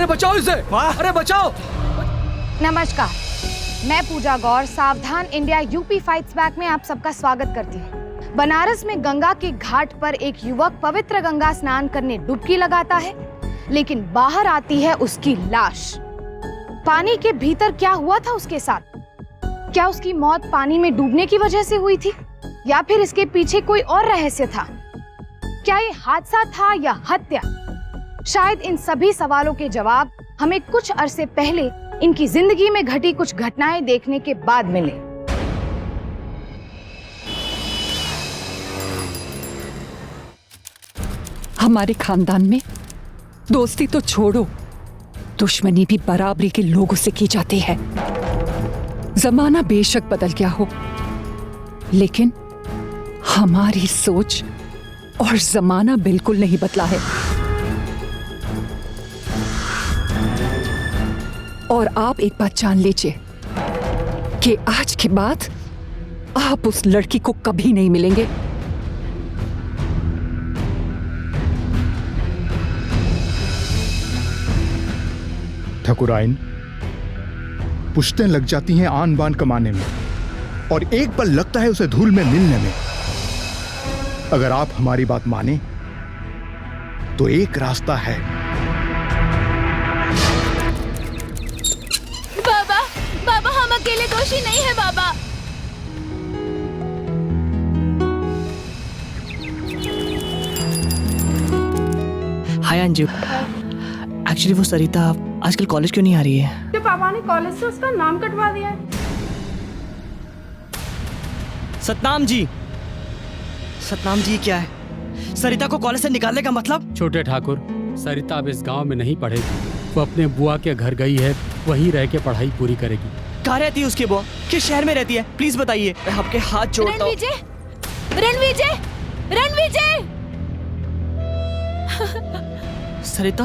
बचाओ इसे, अरे बचाओ। नमस्कार, मैं पूजा गौर सावधान इंडिया यूपी फाइट्स बैक में आप सबका स्वागत करती हूँ। बनारस में गंगा के घाट पर एक युवक पवित्र गंगा स्नान करने डुबकी लगाता है, लेकिन बाहर आती है उसकी लाश। पानी के भीतर क्या हुआ था उसके साथ? क्या उसकी मौत पानी में डूबने की वजह से हुई थी, या फिर इसके पीछे कोई और रहस्य था? क्या ये हादसा था या हत्या? शायद इन सभी सवालों के जवाब हमें कुछ अरसे पहले इनकी जिंदगी में घटी कुछ घटनाएं देखने के बाद मिले। हमारे खानदान में दोस्ती तो छोड़ो, दुश्मनी भी बराबरी के लोगों से की जाती है। जमाना बेशक बदल गया हो, लेकिन हमारी सोच और जमाना बिल्कुल नहीं बदला है। और आप एक बात जान लीजिए कि आज के बाद आप उस लड़की को कभी नहीं मिलेंगे। ठकुराइन, पुश्तें लग जाती हैं आन बान कमाने में, और एक पल लगता है उसे धूल में मिलने में। अगर आप हमारी बात माने तो एक रास्ता है। बाबा, बाबा हम अकेले दोषी नहीं है बाबा। हाय अंजू, एक्चुअली वो सरिता आजकल कॉलेज क्यों नहीं आ रही है? कि पापा ने कॉलेज से उसका नाम कटवा दिया है। सतनाम जी, सतनाम जी क्या है? सरिता को कॉलेज से निकालने का मतलब? छोटे ठाकुर, सरिता अब इस गांव में नहीं पढ़ेगी। वो अपने बुआ के घर गई है, वहीं रह के पढ़ाई पूरी करेगी। कहाँ रहती है उसकी बुआ? किस शहर में रहती है? प्लीज बताइए, मैं आपके हाथ जोड़ता हूँ। रणविजय, रणविजय। सरिता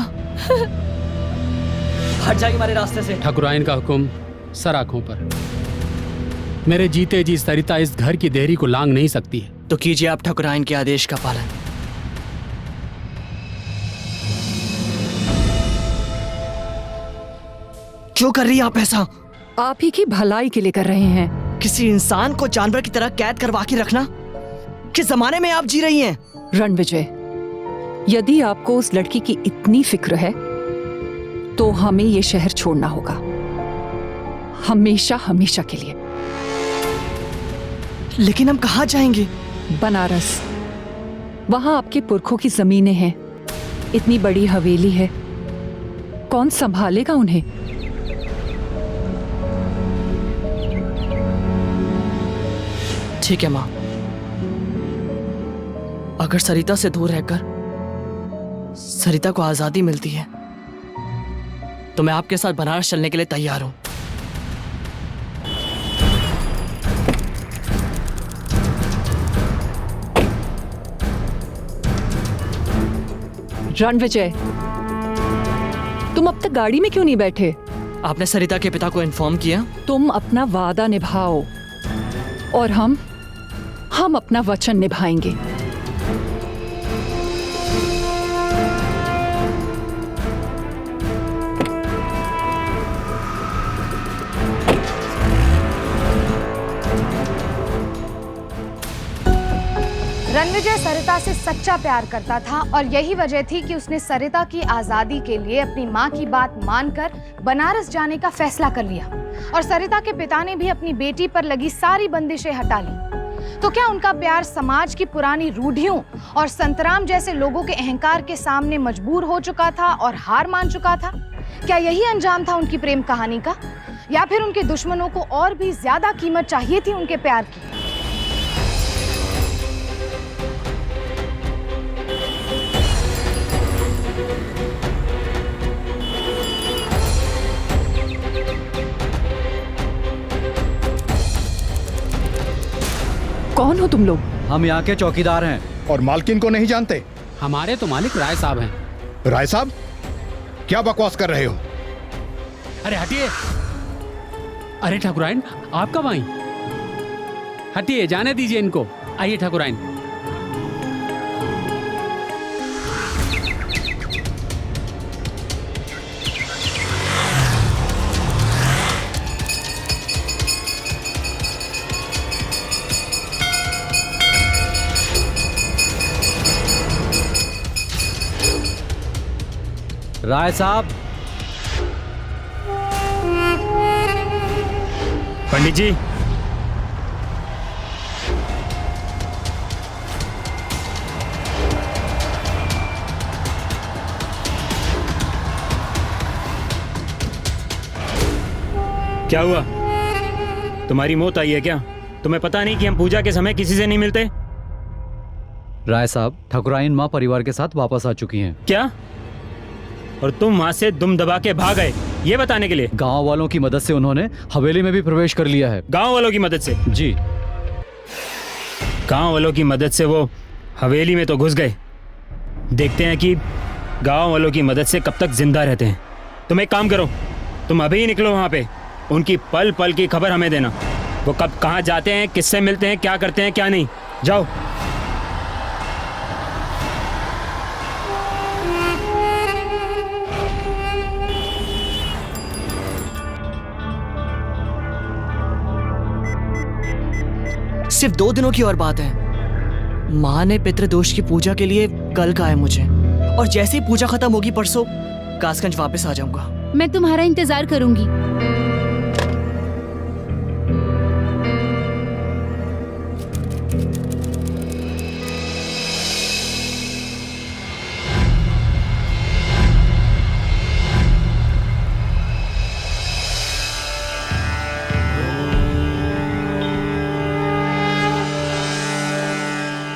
हट जाएगी हमारे रास्ते से। ठाकुराइन का हुक्म सर आंखों पर। मेरे जीते जी सरिता इस घर की देहरी को लांग नहीं सकती है। तो कीजिए आप ठाकुराइन के आदेश का पालन। क्यों कर रही है आप ऐसा? आप ही की भलाई के लिए कर रहे हैं। किसी इंसान को जानवर की तरह कैद करवा के रखना, किस जमाने में आप जी रही हैं? रणविजय, यदि आपको उस लड़की की इतनी फिक्र है तो हमें ये शहर छोड़ना होगा, हमेशा हमेशा के लिए। लेकिन हम कहाँ जाएंगे? बनारस, वहां आपके पुरखों की जमीनें हैं, इतनी बड़ी हवेली है, कौन संभालेगा उन्हें? ठीक है माँ, अगर सरिता से दूर रहकर सरिता को आजादी मिलती है तो मैं आपके साथ बनारस चलने के लिए तैयार हूं। रणविजय, तुम अब तक गाड़ी में क्यों नहीं बैठे? आपने सरिता के पिता को इन्फॉर्म किया? तुम अपना वादा निभाओ और हम अपना वचन निभाएंगे। रणविजय सरिता से सच्चा प्यार करता था और यही वजह थी कि उसने सरिता की आजादी के लिए अपनी मां की बात मानकर बनारस जाने का फैसला कर लिया। और सरिता के पिता ने भी अपनी बेटी पर लगी सारी बंदिशें हटा ली। तो क्या उनका प्यार समाज की पुरानी रूढ़ियों और संतराम जैसे लोगों के अहंकार के सामने मजबूर हो चुका था और हार मान चुका था? क्या यही अंजाम था उनकी प्रेम कहानी का, या फिर उनके दुश्मनों को और भी ज्यादा कीमत चाहिए थी उनके प्यार की? कौन हो तुम लोग? हम यहाँ के चौकीदार हैं। और मालकिन को नहीं जानते? हमारे तो मालिक राय साहब हैं। राय साहब, क्या बकवास कर रहे हो? अरे हटिए। अरे ठाकुराइन, आप कब आई? हटिए, जाने दीजिए इनको। आइए ठाकुराइन। राय साहब। पंडित जी, क्या हुआ? तुम्हारी मौत आई है क्या? तुम्हें पता नहीं कि हम पूजा के समय किसी से नहीं मिलते? राय साहब, ठाकुराइन माँ परिवार के साथ वापस आ चुकी हैं। क्या? और तुम वहां से दुम दबा के भाग गए ये बताने के लिए? गांव वालों की मदद से उन्होंने हवेली में भी प्रवेश कर लिया है। गांव वालों की मदद से? जी। गांव वालों की मदद से वो हवेली में तो घुस गए। देखते हैं कि गांव वालों की मदद से कब तक जिंदा रहते हैं। तुम एक काम करो, तुम अभी ही निकलो वहां पे, उनकी पल पल की खबर हमें देना। वो कब कहाँ जाते हैं, किससे मिलते हैं, क्या करते हैं क्या नहीं। जाओ। सिर्फ 2 दिनों की और बात है। माँ ने पितृदोष की पूजा के लिए कल कहा है मुझे, और जैसे ही पूजा खत्म होगी परसों कासगंज वापस आ जाऊंगा। मैं तुम्हारा इंतजार करूंगी।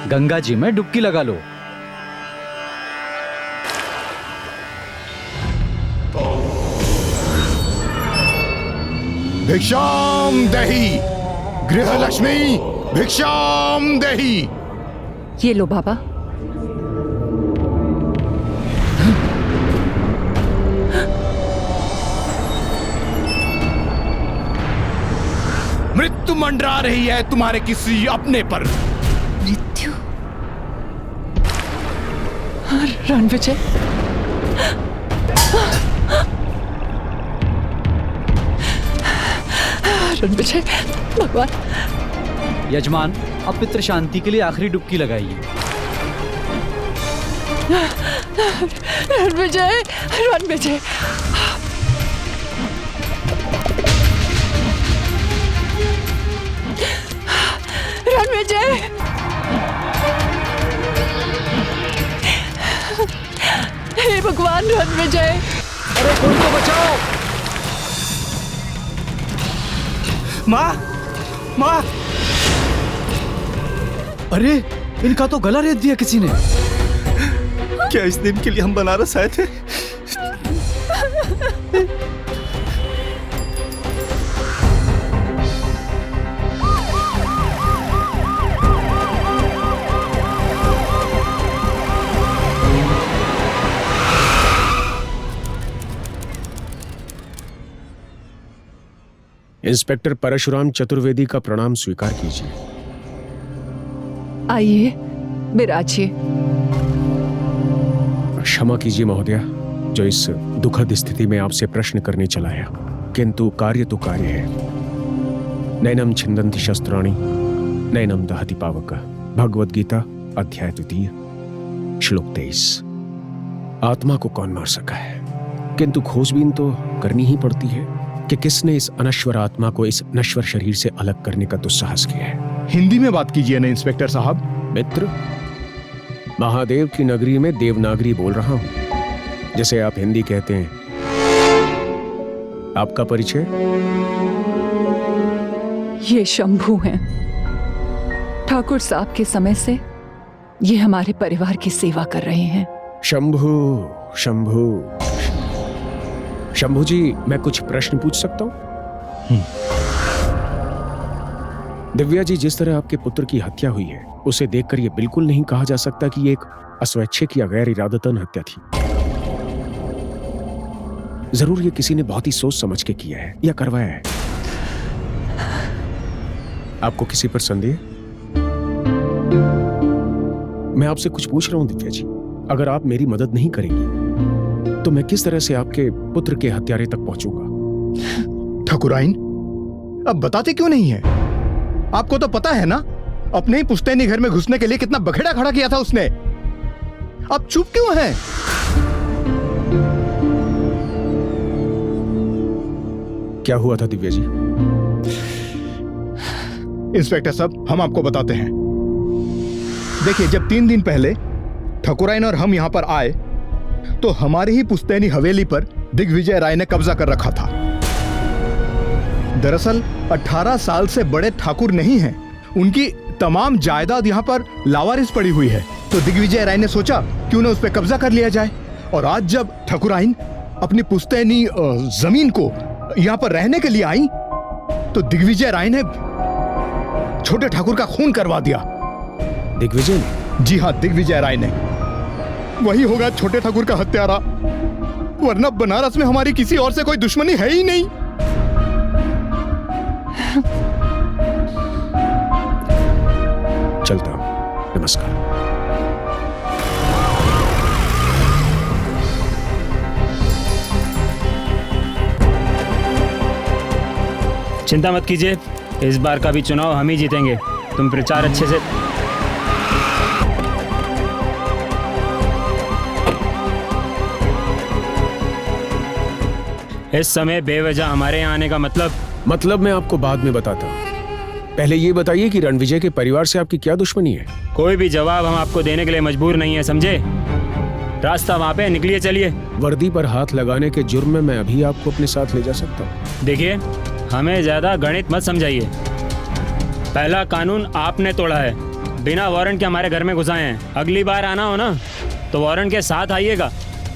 गंगा जी में डुबकी लगा लो। भिक्षाम देहि गृहलक्ष्मी, भिक्षाम देहि। ये लो बाबा। मृत्यु मंडरा रही है तुम्हारे किसी अपने पर। मृत्यु? रणविजय, रणविजय, भगवान। यजमान, अब पितृ शांति के लिए आखिरी डुबकी लगाइए। रणविजय, रणविजय। रणविजय, हे भगवान, रणविजय। अरे कोई तो बचाओ। माँ, माँ। अरे इनका तो गला रेत दिया किसी ने। क्या इस दिन के लिए हम बनारस आए थे? इंस्पेक्टर परशुराम चतुर्वेदी का प्रणाम स्वीकार कीजिए। आइए, विराजिए। क्षमा कीजिए महोदया, जो इस दुखद स्थिति में आपसे प्रश्न करने चला है, किंतु कार्य तो कार्य है। नैनम छिन्दन्ति शस्त्राणि नैनम दहति पावक। भगवद गीता अध्याय 2 श्लोक 23। आत्मा को कौन मार सका है, किंतु खोजबीन तो करनी ही पड़ती है कि किसने इस अनश्वर आत्मा को इस नश्वर शरीर से अलग करने का दुस्साहस किया है। हिंदी में बात कीजिए ना इंस्पेक्टर साहब। मित्र, महादेव की नगरी में देवनागरी बोल रहा हूं, जैसे आप हिंदी कहते हैं। आपका परिचय? ये शंभू हैं। ठाकुर साहब के समय से ये हमारे परिवार की सेवा कर रहे हैं। शंभू, शंभू, शंभू जी, मैं कुछ प्रश्न पूछ सकता हूं? दिव्या जी, जिस तरह आपके पुत्र की हत्या हुई है, उसे देखकर यह बिल्कुल नहीं कहा जा सकता कि यह एक अस्वैच्छिक या गैर इरादतन हत्या थी। जरूर ये किसी ने बहुत ही सोच समझ के किया है या करवाया है। आपको किसी पर संदेह? मैं आपसे कुछ पूछ रहा हूं दिव्या जी। अगर आप मेरी मदद नहीं करेंगी तो मैं किस तरह से आपके पुत्र के हत्यारे तक पहुंचूंगा? ठाकुराइन, अब बताते क्यों नहीं है? आपको तो पता है ना, अपने ही पुश्तैनी घर में घुसने के लिए कितना बखेड़ा खड़ा किया था उसने। अब चुप क्यों है? क्या हुआ था दिव्या जी? इंस्पेक्टर साहब, हम आपको बताते हैं। देखिए, जब 3 दिन पहले ठकुराइन और हम यहां पर आए तो हमारी ही पुश्तैनी हवेली पर दिग्विजय राय ने कब्जा कर रखा था। दरअसल 18 साल से बड़े ठाकुर नहीं हैं, उनकी तमाम जायदाद यहां पर लावारिस पड़ी हुई है। तो दिग्विजय राय ने सोचा क्यों ना उस पर कब्जा कर लिया जाए। और आज जब ठकुराइन अपनी पुश्तैनी जमीन को यहां पर रहने के लिए आई तो दिग्विजय राय ने छोटे ठाकुर का खून करवा दिया। दिग्विजय ने? जी हाँ, दिग्विजय राय ने। वही होगा छोटे ठाकुर का हत्यारा, वरना बनारस में हमारी किसी और से कोई दुश्मनी है ही नहीं। चलता हूं, नमस्कार। चिंता मत कीजिए, इस बार का भी चुनाव हम ही जीतेंगे। तुम प्रचार अच्छे से। इस समय बेवजह हमारे यहाँ आने का मतलब मैं आपको बाद में बताता हूँ। पहले ये बताइए कि रणविजय के परिवार से आपकी क्या दुश्मनी है? कोई भी जवाब हम आपको देने के लिए मजबूर नहीं है, समझे? रास्ता वहाँ पे, निकलिए, चलिए। वर्दी पर हाथ लगाने के जुर्म में मैं अभी आपको अपने साथ ले जा सकता हूँ। देखिए, हमें ज्यादा गणित मत समझाइए। पहला कानून आपने तोड़ा है, बिना वारंट के हमारे घर में घुसाए हैं। अगली बार आना हो ना तो वारंट के साथ आइएगा,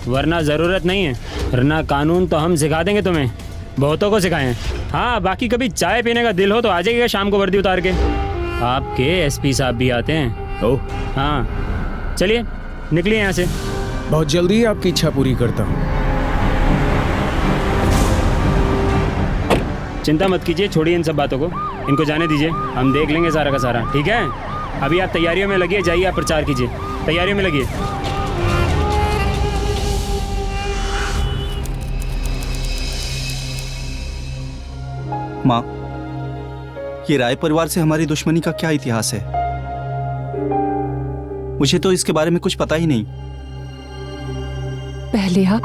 वरना जरूरत नहीं है। वरना कानून तो हम सिखा देंगे तुम्हें, बहुतों को सिखाए हैं। हाँ, बाकी कभी चाय पीने का दिल हो तो आ जाइएगा शाम को वर्दी उतार के। आपके एसपी साहब भी आते हैं। ओह हाँ, चलिए निकलिए यहाँ से। बहुत जल्दी आपकी इच्छा पूरी करता हूँ। चिंता मत कीजिए, छोड़िए इन सब बातों को, इनको जाने दीजिए, हम देख लेंगे सारा का सारा, ठीक है? अभी आप तैयारियों में लगिए, जाइए आप प्रचार कीजिए, तैयारियों में लगिए। माँ, ये राय परिवार से हमारी दुश्मनी का क्या इतिहास है? मुझे तो इसके बारे में कुछ पता ही नहीं। पहले आप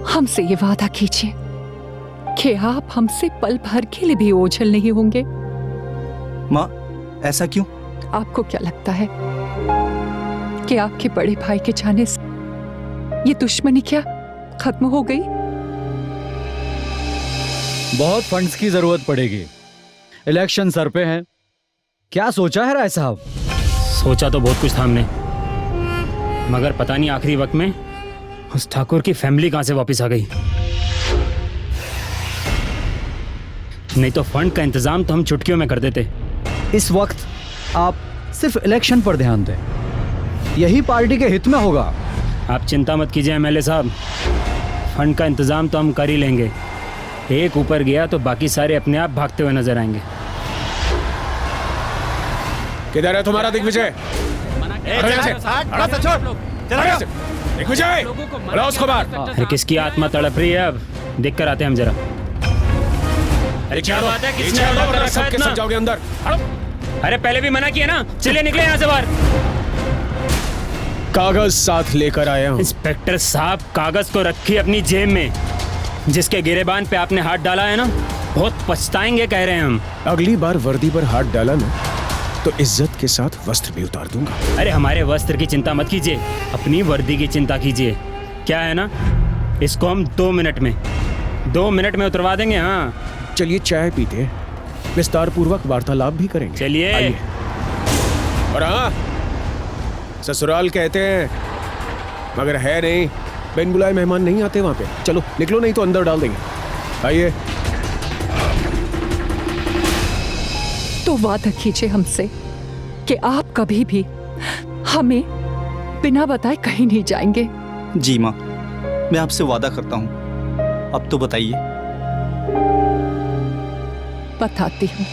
हमसे ये वादा कीजिए कि आप हमसे पल भर के लिए भी ओझल नहीं होंगे। माँ, ऐसा क्यों? आपको क्या लगता है कि आपके बड़े भाई के जाने से ये दुश्मनी क्या खत्म हो गई? बहुत फंड्स की जरूरत पड़ेगी, इलेक्शन सर पे है। क्या सोचा है राय साहब? सोचा तो बहुत कुछ था हमने, मगर पता नहीं आखिरी वक्त में उस ठाकुर की फैमिली कहां से वापस आ गई। नहीं तो फंड का इंतजाम तो हम चुटकियों में कर देते। इस वक्त आप सिर्फ इलेक्शन पर ध्यान दें, यही पार्टी के हित में होगा। आप चिंता मत कीजिए एमएलए साहब, फंड का इंतजाम तो हम कर ही लेंगे। एक ऊपर गया तो बाकी सारे अपने आप भागते हुए नजर आएंगे। किधर है तुम्हारा दिग्विजय? दिग्विजय, बुलाओ उसको बाहर। अरे किसकी आत्मा तड़प रही है, अब देख कर आते हैं हम जरा। अरे क्या बात है, किसने आग लगा रखा है इतना? जाओगे अंदर। अरे पहले भी मना किया ना, चलिए निकले यहाँ से बाहर। कागज साथ लेकर आया हूँ। इंस्पेक्टर साहब, कागज को रखिए अपनी जेब में। जिसके गिरेबान पे आपने हाथ डाला है ना, बहुत पछताएंगे कह रहे हैं हम। अगली बार वर्दी पर हाथ डाला ना तो इज्जत के साथ वस्त्र भी उतार दूंगा। अरे हमारे वस्त्र की चिंता मत कीजिए, अपनी वर्दी की चिंता कीजिए। क्या है ना, इसको हम 2 मिनट में उतरवा देंगे। हाँ चलिए चाय पीते हैं, विस्तार पूर्वक वार्तालाप भी करेंगे। चलिए। और हाँ, ससुराल कहते हैं मगर है नहीं, बिन बुलाए मेहमान नहीं आते वहां पे। चलो निकलो, नहीं तो अंदर डाल देंगे। आइए। तो वादा कीजिए हमसे कि आप कभी भी हमें बिना बताए कहीं नहीं जाएंगे। जी माँ, मैं आपसे वादा करता हूँ। अब तो बताइए। बताती हूँ।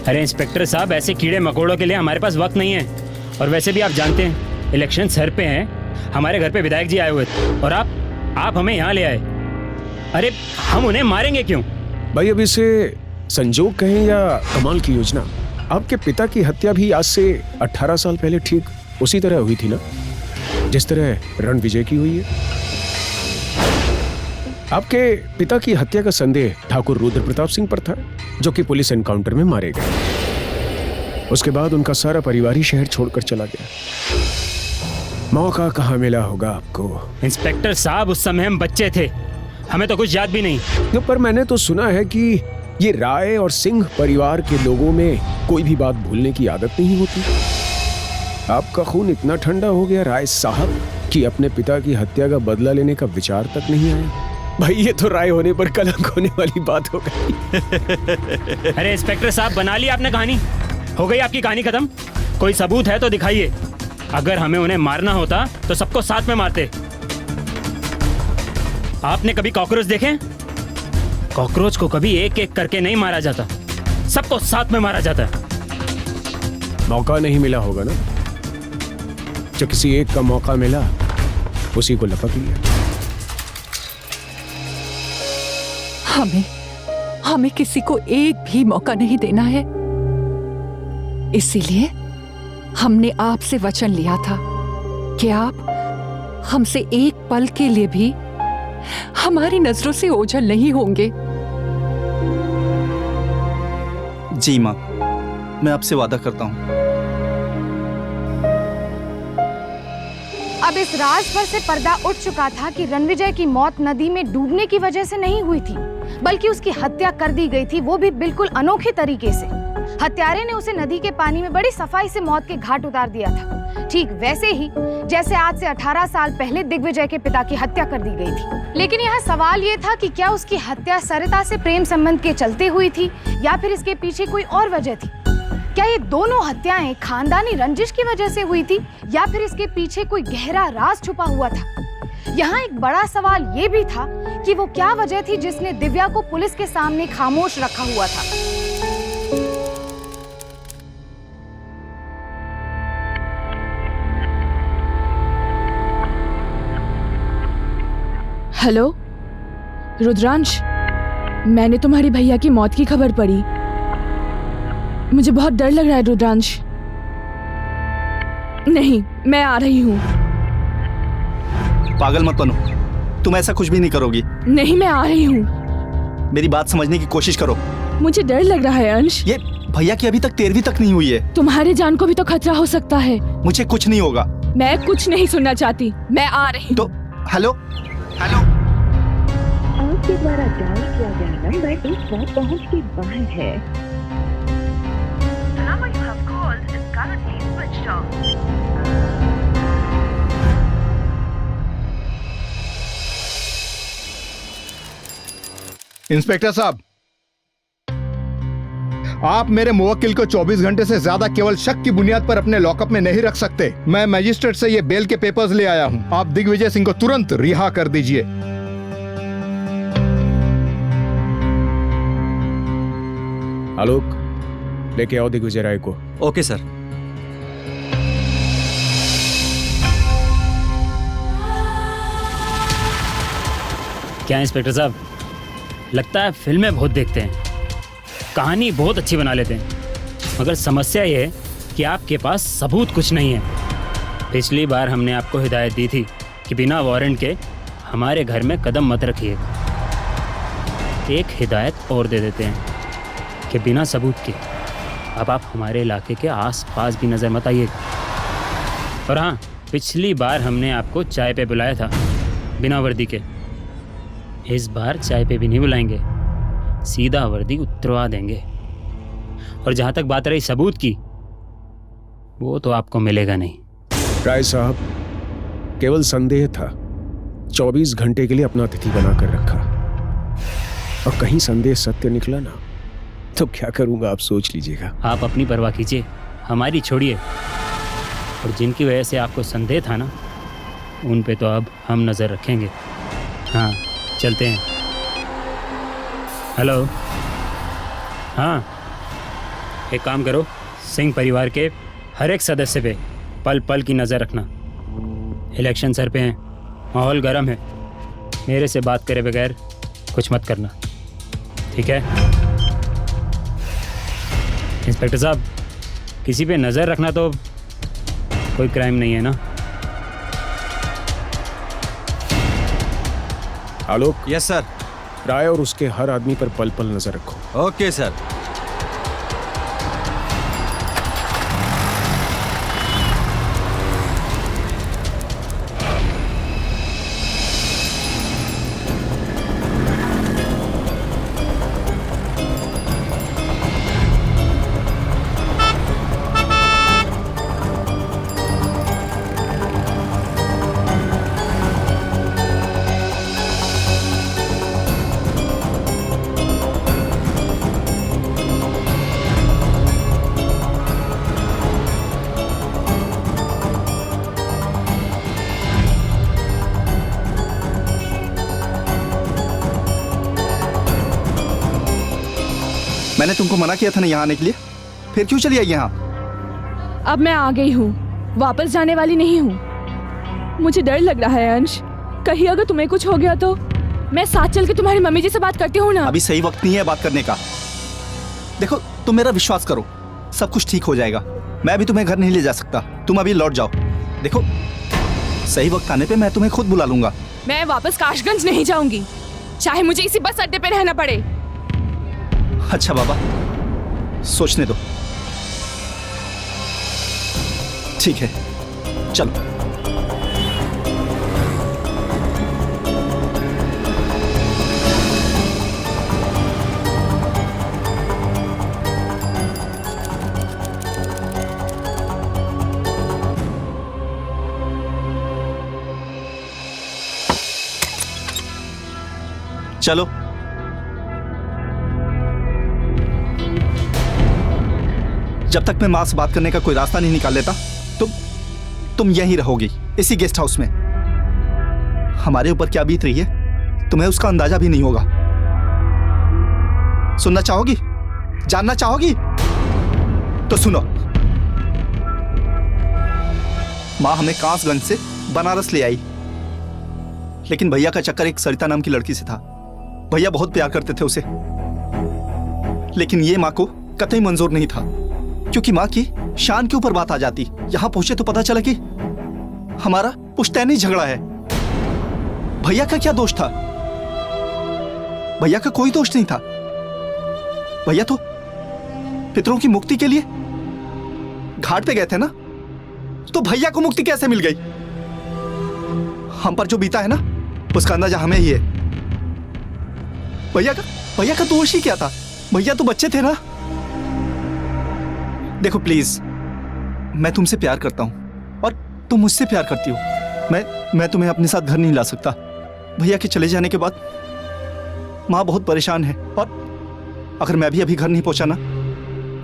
अरे इंस्पेक्टर साहब, ऐसे कीड़े मकोड़ों के लिए हमारे पास वक्त नहीं है। और वैसे भी आप जानते हैं इलेक्शन सर पे हैं, हमारे घर पे विधायक जी आए हुए थे और आप हमें यहाँ ले आए। अरे हम उन्हें मारेंगे क्यों? भाई अब इसे संजोग कहें या कमाल की योजना, आपके पिता की हत्या भी आज से 18 साल पहले ठीक उसी तरह हुई थी ना। जिस तरह रणविजय की हुई है। आपके पिता की हत्या का संदेह ठाकुर रुद्र प्रताप सिंह पर था, जो कि पुलिस एनकाउंटर में मारे गए। उसके बाद उनका सारा परिवार ही शहर छोड़कर चला गया। मौका कहाँ मिला होगा आपको? इंस्पेक्टर साहब, उस समय हम बच्चे थे, हमें तो कुछ याद भी नहीं। पर मैंने तो सुना है कि ये राय और सिंह परिवार के लोगों में कोई भी बात भूलने की आदत नहीं होती। आपका खून इतना ठंडा हो गया राय साहब कि अपने पिता की हत्या का बदला लेने का विचार तक नहीं आया। भाई ये तो राय होने पर कलंक होने वाली बात हो गई। अरे इंस्पेक्टर साहब, बना ली आपने कहानी, हो गई आपकी कहानी खत्म। कोई सबूत है तो दिखाइए। अगर हमें उन्हें मारना होता तो सबको साथ में मारते। आपने कभी कॉकरोच देखे? कॉकरोच को कभी एक एक करके नहीं मारा जाता, सबको साथ में मारा जाता है। मौका नहीं मिला होगा ना, जो किसी एक का मौका मिला उसी को लपक लिया। हमें किसी को एक भी मौका नहीं देना है। इसीलिए हमने आपसे वचन लिया था कि आप हमसे एक पल के लिए भी हमारी नजरों से ओझल नहीं होंगे। जी माँ, मैं आपसे वादा करता हूँ। अब इस राज पर से पर्दा उठ चुका था कि रणविजय की मौत नदी में डूबने की वजह से नहीं हुई थी, बल्कि उसकी हत्या कर दी गई थी, वो भी बिल्कुल अनोखे तरीके से। हत्यारे ने उसे नदी के पानी में बड़ी सफाई से मौत के घाट उतार दिया था, ठीक वैसे ही जैसे आज से 18 साल पहले दिग्विजय के पिता की हत्या कर दी गई थी। लेकिन यहाँ सवाल ये था कि क्या उसकी हत्या सरिता से प्रेम संबंध के चलते हुई थी या फिर इसके पीछे कोई और वजह थी? क्या ये दोनों हत्याएं खानदानी रंजिश की वजह से हुई थी या फिर इसके पीछे कोई गहरा राज छुपा हुआ था? यहाँ एक बड़ा सवाल ये भी था कि वो क्या वजह थी जिसने दिव्या को पुलिस के सामने खामोश रखा हुआ था। हेलो रुद्रांश, मैंने तुम्हारी भैया की मौत की खबर पढ़ी। मुझे बहुत डर लग रहा है रुद्रांश। नहीं, मैं आ रही हूँ। पागल मत बनो, तुम ऐसा कुछ भी नहीं करोगी। नहीं, मैं आ रही हूँ। मेरी बात समझने की कोशिश करो। मुझे डर लग रहा है अंश। ये भैया की अभी तक 13वीं तक नहीं हुई है। तुम्हारी जान को भी तो खतरा हो सकता है। मुझे कुछ नहीं होगा। मैं कुछ नहीं सुनना चाहती, मैं आ रही तो हेलो हेलो, आपके द्वारा डायल किया गया नंबर इस वक्त पहुंच के बाहर है। The number you have called is currently switched off. Inspector साहब, आप मेरे मुवक्किल को 24 घंटे से ज्यादा केवल शक की बुनियाद पर अपने लॉकअप में नहीं रख सकते। मैं मजिस्ट्रेट से ये बेल के पेपर्स ले आया हूं। आप दिग्विजय सिंह को तुरंत रिहा कर दीजिए। आलोक, लेके आओ दिग्विजय राय को। Okay sir. क्या इंस्पेक्टर साहब, लगता है फिल्में बहुत देखते हैं, कहानी बहुत अच्छी बना लेते हैं, मगर समस्या ये है कि आपके पास सबूत कुछ नहीं है। पिछली बार हमने आपको हिदायत दी थी कि बिना वारंट के हमारे घर में कदम मत रखिएगा। एक हिदायत और दे देते हैं कि बिना सबूत के अब आप हमारे इलाके के आसपास भी नज़र मत आइएगा। और हाँ, पिछली बार हमने आपको चाय पे बुलाया था बिना वर्दी के। इस बार चाय पे भी नहीं बुलाएंगे, सीधा वर्दी उतरवा देंगे। और जहाँ तक बात रही सबूत की, वो तो आपको मिलेगा नहीं। राय साहब, केवल संदेह था, 24 घंटे के लिए अपना अतिथि बनाकर रखा, और कहीं संदेह सत्य निकला ना, तो क्या करूंगा आप सोच लीजिएगा। आप अपनी परवाह कीजिए, हमारी छोड़िए। और जिनकी वजह से आपको संदेह था ना, उन पे तो अब हम नज़र रखेंगे। हाँ, चलते हैं। हेलो, हाँ, एक काम करो, सिंह परिवार के हर एक सदस्य पे पल पल की नज़र रखना। इलेक्शन सर पे हैं, माहौल गर्म है, मेरे से बात करे बगैर कुछ मत करना, ठीक है? इंस्पेक्टर साहब, किसी पे नज़र रखना तो कोई क्राइम नहीं है ना? आलोक। Yes sir. राय और उसके हर आदमी पर पल पल नजर रखो। Okay sir. मैंने तुमको मना किया था ना यहाँ आने के लिए, फिर क्यों चली आई यहाँ? अब मैं आ गई हूँ, वापस जाने वाली नहीं हूँ। मुझे डर लग रहा है अंश, कहीं अगर तुम्हें कुछ हो गया तो मैं साथ चल के तुम्हारी मम्मी जी से बात करती हूँ ना। अभी सही वक्त नहीं है बात करने का। देखो तुम मेरा विश्वास करो, सब कुछ ठीक हो जाएगा। मैं अभी तुम्हें घर नहीं ले जा सकता, तुम अभी लौट जाओ। देखो सही वक्त आने पे मैं तुम्हें खुद बुला लूंगा। मैं वापस काशगंज नहीं जाऊंगी, चाहे मुझे इसी बस अड्डे पे रहना पड़े। अच्छा बाबा, सोचने दो। ठीक है, चलो। चलो। जब तक मैं माँ से बात करने का कोई रास्ता नहीं निकाल लेता, तुम यहीं रहोगी, इसी गेस्ट हाउस में। हमारे ऊपर क्या बीत रही है तुम्हें उसका अंदाजा भी नहीं होगा। सुनना चाहोगी, जानना चाहोगी? तो सुनो। माँ हमें कासगंज से बनारस ले आई, लेकिन भैया का चक्कर एक सरिता नाम की लड़की से था। भैया बहुत प्यार करते थे उसे, लेकिन ये माँ को कतई मंजूर नहीं था, क्योंकि माँ की शान के ऊपर बात आ जाती। यहां पहुंचे तो पता चला कि हमारा पुश्तैनी झगड़ा है। भैया का क्या दोष था? भैया का कोई दोष नहीं था। भैया तो पितरों की मुक्ति के लिए घाट पे गए थे ना, तो भैया को मुक्ति कैसे मिल गई? हम पर जो बीता है ना, उसका अंदाजा हमें ही है। भैया का दोष ही क्या था? भैया तो बच्चे थे ना। देखो प्लीज, मैं तुमसे प्यार करता हूं और तुम मुझसे प्यार करती हो। मैं तुम्हें अपने साथ घर नहीं ला सकता। भैया के चले जाने के बाद माँ बहुत परेशान है, और अगर मैं भी अभी घर नहीं पहुंचा ना,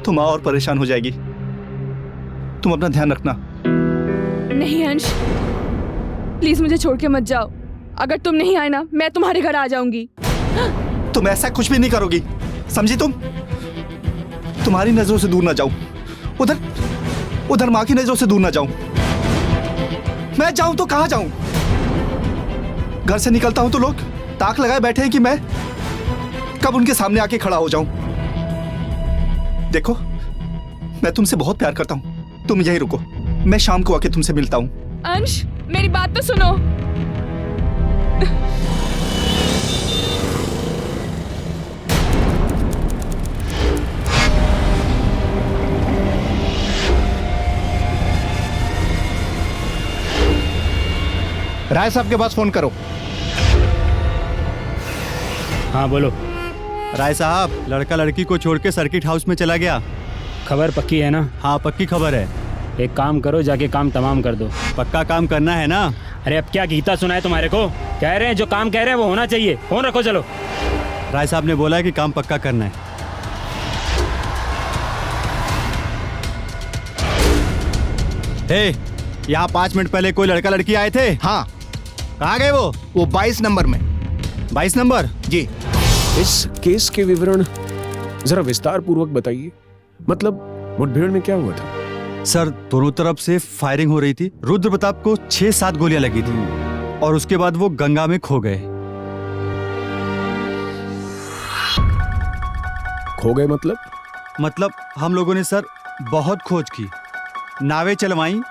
तो माँ और परेशान हो जाएगी। तुम अपना ध्यान रखना। नहीं अंश, प्लीज मुझे छोड़ के मत जाओ। अगर तुम नहीं आए ना, मैं तुम्हारे घर आ जाऊंगी। तुम ऐसा कुछ भी नहीं करोगी, समझी? तुम्हारी नजरों से दूर ना जाऊं, उधर माँ की नजरों से दूर ना जाऊं। मैं जाऊं तो कहां जाऊं? घर से निकलता हूं तो लोग ताक लगाए बैठे हैं कि मैं कब उनके सामने आके खड़ा हो जाऊं। देखो, मैं तुमसे बहुत प्यार करता हूं, तुम यहीं रुको, मैं शाम को आके तुमसे मिलता हूं। अंश, मेरी बात तो सुनो। राय साहब के पास फोन करो। हाँ बोलो। राय साहब, लड़का लड़की को छोड़ के सर्किट हाउस में चला गया। खबर पक्की है ना? हाँ पक्की खबर है। एक काम करो, जाके काम तमाम कर दो। पक्का काम करना है ना? अरे अब क्या गीता सुनाए तुम्हारे को? कह रहे हैं जो काम कह रहे हैं वो होना चाहिए। फोन रखो, चलो। राय साहब ने बोला है कि काम पक्का करना है। हे, यहाँ 5 मिनट पहले कोई लड़का लड़की आए थे। हाँ। कहाँ गए वो 22 नंबर में। 22 नंबर? जी। इस केस के विवरण जरा विस्तार पूर्वक बताइए। मतलब मुठभेड़ में क्या हुआ था? सर, दोनों तरफ से फायरिंग हो रही थी। रुद्र प्रताप को 6-7 गोलियां लगी थी, और उसके बाद वो गंगा में खो गए। खो गए मतलब हम लोगों ने सर बहुत खोज की, नावें चलवाई,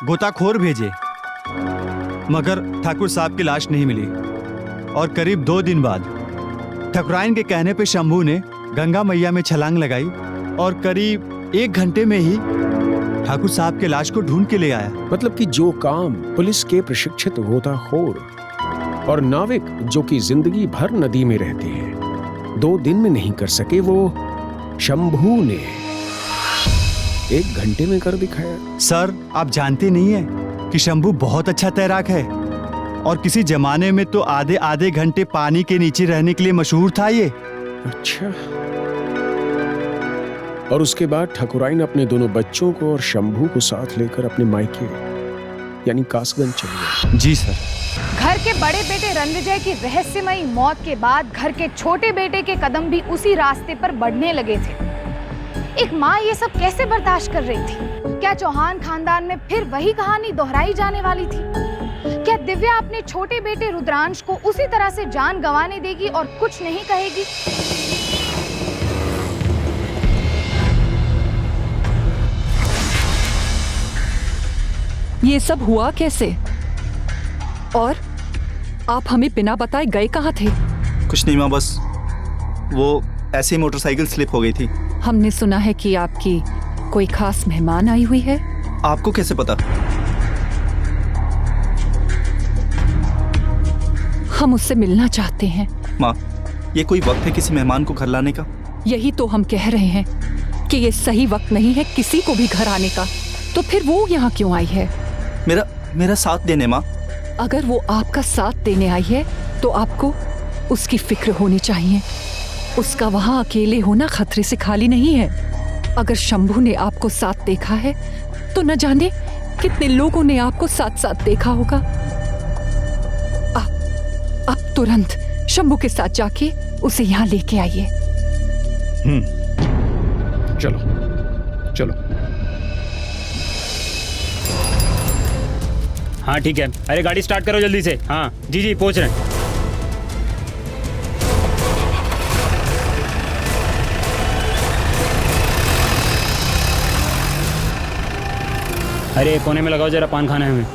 गोताखोर भेजे, मगर ठाकुर साहब की लाश नहीं मिली। और करीब 2 दिन बाद ठकुराइन के कहने पे शंभू ने गंगा मैया में छलांग लगाई और करीब 1 घंटे में ही ठाकुर साहब के लाश को ढूंढ के ले आया। मतलब कि जो काम पुलिस के प्रशिक्षित गोताखोर और नाविक जो कि जिंदगी भर नदी में रहते हैं 2 दिन में नहीं कर सके, वो शंभू ने 1 घंटे में कर दिखाया। सर, आप जानते नहीं है कि शंभू बहुत अच्छा तैराक है और किसी जमाने में तो आधे आधे घंटे पानी के नीचे रहने के लिए मशहूर था ये। अच्छा। और उसके बाद ठकुराइन अपने दोनों बच्चों को और शंभू को साथ लेकर अपने मायके यानी कासगंज चले गए। जी सर। घर के बड़े बेटे रणविजय की रहस्यमयी मौत के बाद घर के छोटे बेटे के कदम भी उसी रास्ते पर बढ़ने लगे थे। एक माँ ये सब कैसे बर्दाश्त कर रही थी? क्या चौहान खानदान में फिर वही कहानी दोहराई जाने वाली थी? क्या दिव्या अपने छोटे बेटे रुद्रांश को उसी तरह से जान गंवाने देगी और कुछ नहीं कहेगी? ये सब हुआ कैसे? और आप हमें बिना बताए गए कहाँ थे? कुछ नहीं माँ, बस वो ऐसे ही मोटरसाइकिल स्लिप हो गई थी। हमने सुना है कि आपकी कोई खास मेहमान आई हुई है। आपको कैसे पता? हम उससे मिलना चाहते हैं। माँ, ये कोई वक्त है किसी मेहमान को घर लाने का? यही तो हम कह रहे हैं कि ये सही वक्त नहीं है किसी को भी घर आने का। तो फिर वो यहाँ क्यों आई है? मेरा साथ देने माँ। अगर वो आपका साथ देने आई है तो आपको उसकी फिक्र होनी चाहिए। उसका वहाँ अकेले होना खतरे से खाली नहीं है। अगर शंभू ने आपको साथ देखा है तो न जाने कितने लोगों ने आपको साथ साथ देखा होगा। आप तुरंत शंभू के साथ जाके उसे यहाँ लेके आइए। चलो चलो। हाँ ठीक है। अरे गाड़ी स्टार्ट करो जल्दी से। हाँ जी जी पहुंच रहे हैं। अरे कोने में लगाओ जरा, पान खाना है हमें।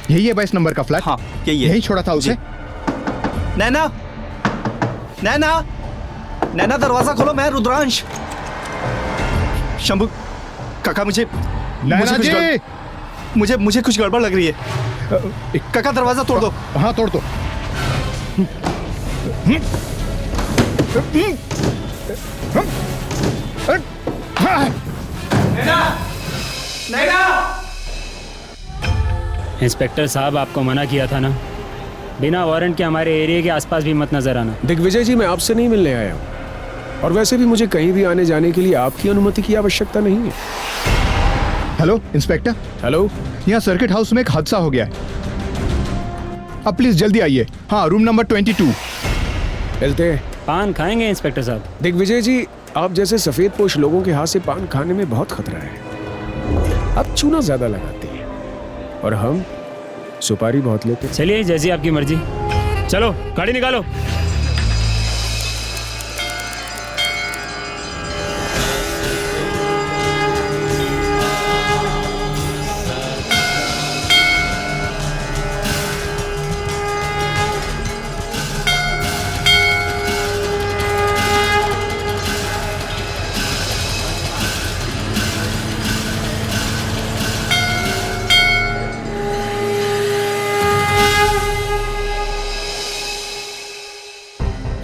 यही है 22 नंबर का फ्लैट? हाँ यही है। यही छोड़ा था उसे? नैना, नैना, नैना दरवाजा खोलो, मैं रुद्रांश। शंभू काका, मुझे कुछ गड़बड़ लग रही है। काका दरवाजा तोड़ दो। हाँ तोड़ दो। इंस्पेक्टर साहब, आपको मना किया था ना, बिना वारंट के हमारे एरिया के आसपास भी मत नजर आना। दिग्विजय जी, मैं आपसे नहीं मिलने आया हूँ और वैसे भी मुझे कहीं भी आने जाने के लिए आपकी अनुमति की आवश्यकता नहीं है। Hello inspector. हेलो। यहाँ सर्किट हाउस में एक हादसा हो गया है। अब प्लीज जल्दी आइए। हाँ, रूम नंबर 22। चलते हैं। पान खाएंगे इंस्पेक्टर साहब? दिग्विजय जी, आप जैसे सफेद पोश लोगों के हाथ से पान खाने में बहुत खतरा है। आप चूना ज्यादा लगाते हैं और हम सुपारी बहुत लेते हैं। चलिए, जैसी आपकी मर्जी। चलो गाड़ी निकालो।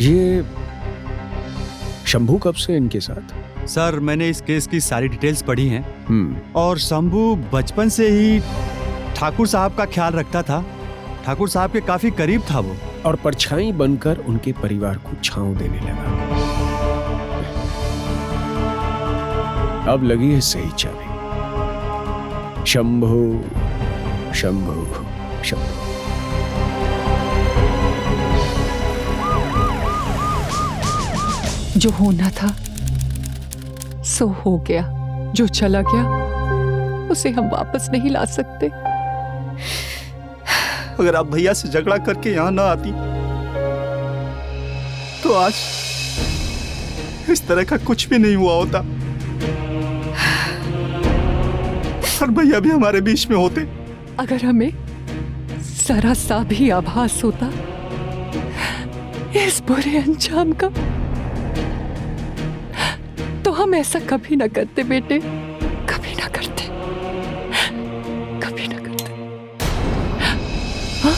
ये शंभू कब से इनके साथ? सर, मैंने इस केस की सारी डिटेल्स पढ़ी हैं और शंभू बचपन से ही ठाकुर साहब का ख्याल रखता था। ठाकुर साहब के काफी करीब था वो, और परछाई बनकर उनके परिवार को छांव देने लगा। अब लगी है सही चाबी। शंभू शंभू शंभू। जो होना था सो हो गया। जो चला गया उसे हम वापस नहीं ला सकते। अगर आप भैया से झगड़ा करके यहाँ ना आती तो आज इस तरह का कुछ भी नहीं हुआ होता। और भैया भी हमारे बीच में होते। अगर हमें जरा सा भी आभास होता इस बुरे अंजाम का, तो हम ऐसा कभी ना करते बेटे, कभी ना करते, कभी ना करते। हाँ?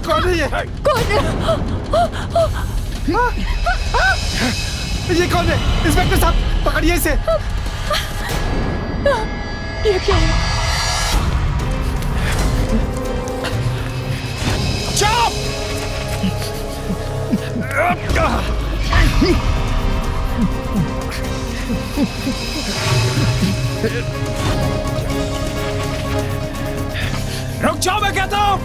कौन है ये? कौन है? ये कौन है? इंस्पेक्टर साहब पकड़िए इसे। ये क्या है? रुक जाओ, मैं कहता हूं।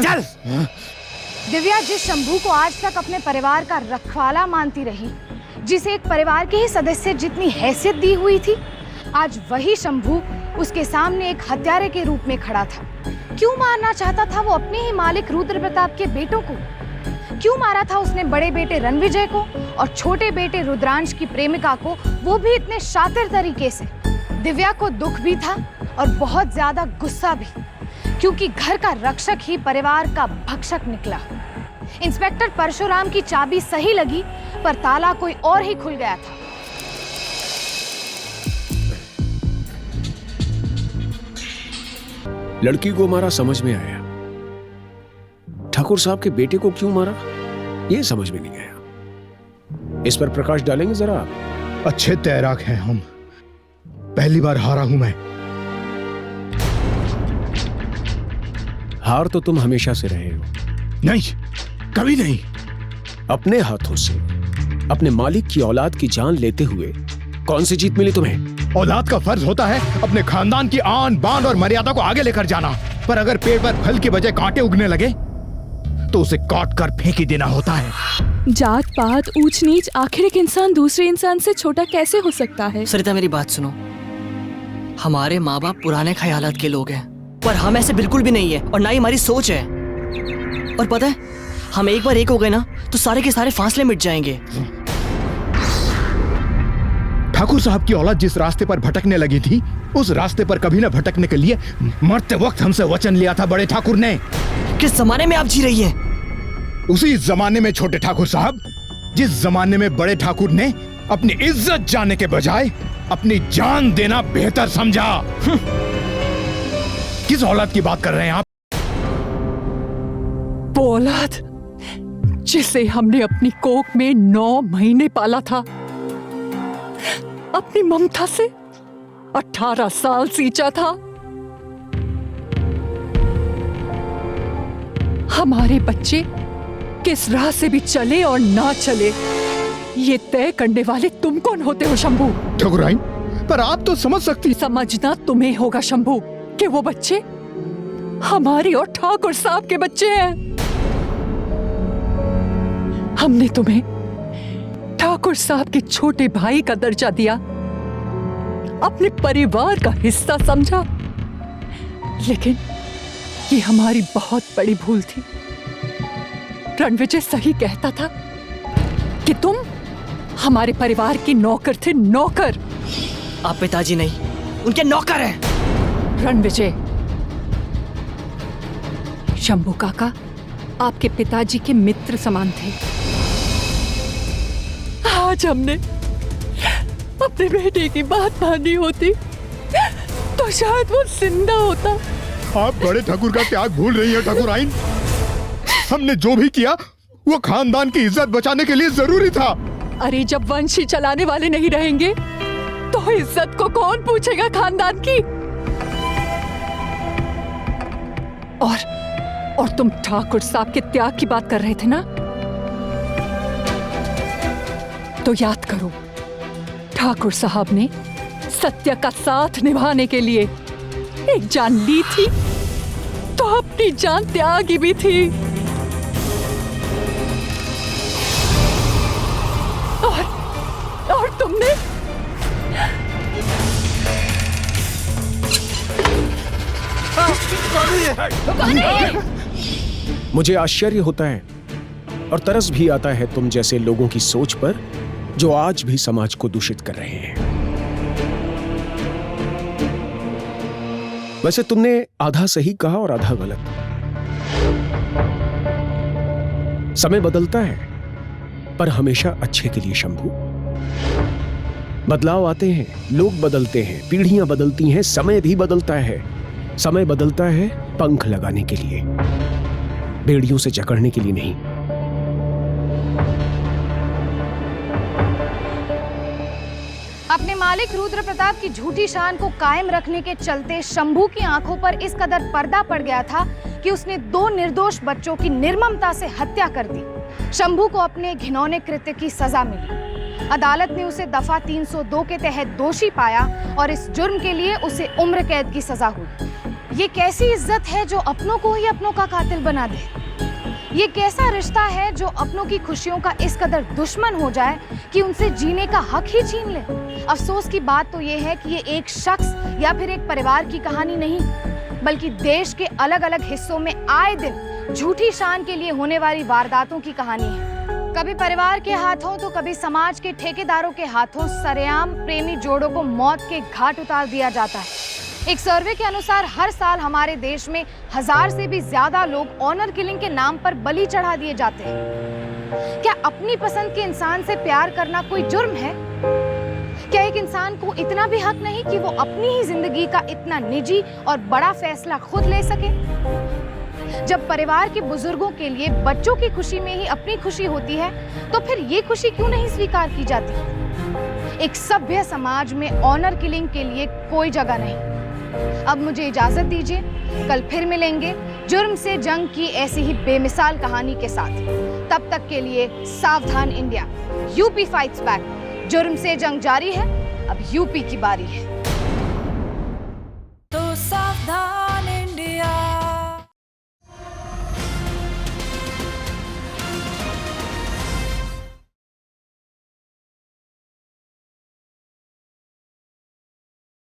चल। दिव्या जिस शंभू को आज तक अपने परिवार का रखवाला मानती रही, जिसे एक परिवार के ही सदस्य जितनी हैसियत दी हुई थी, आज वही शंभू उसके सामने एक हत्यारे के रूप में खड़ा था। क्यों मारना चाहता था वो अपने ही मालिक रुद्र प्रताप के बेटों को? क्यों मारा था उसने बड़े बेटे रणविजय को और छोटे बेटे रुद्रांश की प्रेमिका को, वो भी इतने शातिर तरीके से? दिव्या को दुख भी था और बहुत ज्यादा गुस्सा भी, क्योंकि घर का रक्षक ही परिवार का भक्षक निकला। इंस्पेक्टर परशुराम की चाबी सही लगी, पर ताला कोई और ही खुल गया था। लड़की को मारा समझ में आया, ठाकुर साहब के बेटे को क्यों मारा ये समझ में नहीं आया। इस पर प्रकाश डालेंगे जरा आप? अच्छे तैराक हैं हम, पहली बार हारा हूं मैं। हार तो तुम हमेशा से रहे हो। नहीं, कभी नहीं। अपने हाथों से अपने मालिक की औलाद की जान लेते हुए कौन सी जीत मिली तुम्हें? औलाद का फर्ज होता है अपने खानदान की आन बान और मर्यादा को आगे लेकर जाना, पर अगर पेड़ पर फल के बजाय कांटे उगने लगे तो उसे काट कर फेंक ही देना होता है। जात पात ऊंच नीच, आखिर एक इंसान दूसरे इंसान से छोटा कैसे हो सकता है? सरिता मेरी बात सुनो, हमारे माँ बाप पुराने ख्यालात के लोग हैं, पर हम ऐसे बिल्कुल भी नहीं है और ना ही हमारी सोच है। और पता है, हम एक बार एक हो गए ना तो सारे के सारे फासले मिट जाएंगे। ठाकुर साहब की औलाद जिस रास्ते पर भटकने लगी थी, उस रास्ते पर कभी न भटकने के लिए मरते वक्त हमसे वचन लिया था बड़े ठाकुर ने। किस जमाने में आप जी रही है? उसी जमाने में छोटे ठाकुर साहब, जिस जमाने में बड़े ठाकुर ने अपनी इज्जत जाने के बजाय अपनी जान देना बेहतर समझा। किस औलाद की बात कर रहे हैं आप? वो औलाद जिसे हमने अपनी कोख में 9 महीने पाला था, अपनी ममता से 18 साल सींचा था। हमारे बच्चे किस राह से भी चले और ना चले, ये तय करने वाले तुम कौन होते हो शंभू? ठाकुराइन, पर आप तो समझ सकती। समझना तुम्हें होगा शंभू कि वो बच्चे हमारी और ठाकुर साहब के बच्चे हैं। हमने तुम्हें ठाकुर साहब के छोटे भाई का दर्जा दिया, अपने परिवार का हिस्सा समझा, लेकिन ये हमारी बहुत बड़ी भूल थी। रणविजय सही कहता था कि तुम हमारे परिवार की नौकर थे, नौकर। आप पिताजी नहीं, उनके नौकर हैं। रणविजय, शंभू काका आपके पिताजी के मित्र समान थे। आज हमने अपने बेटे की बात मानी होती तो शायद वो जिंदा होता। आप बड़े ठाकुर का त्याग भूल रही हैं ठाकुराइन। हमने जो भी किया वो खानदान की इज्जत बचाने के लिए जरूरी था। अरे जब वंश ही चलाने वाले नहीं रहेंगे तो इज्जत को कौन पूछेगा खानदान की? और तुम ठाकुर साहब के त्याग की बात कर रहे थे ना, तो याद करो, ठाकुर साहब ने सत्य का साथ निभाने के लिए एक जान ली थी तो अपनी जान त्यागी भी थी। कौन है ये? मुझे आश्चर्य होता है और तरस भी आता है तुम जैसे लोगों की सोच पर जो आज भी समाज को दूषित कर रहे हैं। वैसे तुमने आधा सही कहा और आधा गलत। समय बदलता है पर हमेशा अच्छे के लिए शंभू। बदलाव आते हैं, लोग बदलते हैं, पीढ़ियां बदलती हैं, समय भी बदलता है। समय बदलता है पंख लगाने के लिए, बेड़ियों से जकड़ने के लिए नहीं। अपने मालिक रुद्र प्रताप की झूठी शान को कायम रखने के चलते शंभू की आंखों पर इस कदर पर्दा पड़ गया था कि उसने 2 निर्दोष बच्चों की निर्ममता से हत्या कर दी। शंभू को अपने घिनौने कृत्य की सजा मिली। अदालत ने उसे दफा 302 के तहत दोषी पाया और इस जुर्म के लिए उसे उम्र कैद की सजा हुई। ये कैसी इज्जत है जो अपनों को ही अपनों का कातिल बना दे? ये कैसा रिश्ता है जो अपनों की खुशियों का इस कदर दुश्मन हो जाए कि उनसे जीने का हक ही छीन ले? अफसोस की बात तो ये है कि ये एक शख्स या फिर एक परिवार की कहानी नहीं, बल्कि देश के अलग अलग हिस्सों में आए दिन झूठी शान के लिए होने वाली वारदातों की कहानी है। कभी परिवार के हाथों तो कभी समाज के ठेकेदारों के हाथों सरेआम प्रेमी जोड़ों को मौत के घाट उतार दिया जाता है। एक सर्वे के अनुसार हर साल हमारे देश में 1000 से भी ज्यादा लोग ऑनर किलिंग के नाम पर बलि चढ़ा दिए जाते हैं। क्या अपनी पसंद के इंसान से प्यार करना कोई जुर्म है? क्या एक इंसान को इतना भी हक नहीं कि वो अपनी ही जिंदगी का इतना निजी और बड़ा फैसला खुद ले सके? जब परिवार के बुजुर्गों के लिए बच्चों की खुशी में ही अपनी खुशी होती है, तो फिर ये खुशी क्यों नहीं स्वीकार की जाती? एक सभ्य समाज में ऑनर किलिंग के लिए कोई जगह नहीं। अब मुझे इजाजत दीजिए, कल फिर मिलेंगे जुर्म से जंग की ऐसी ही बेमिसाल कहानी के साथ। तब तक के लिए सावधान इंडिया, यूपी फाइट्स बैक। जुर्म से जंग जारी है, अब यूपी की बारी है।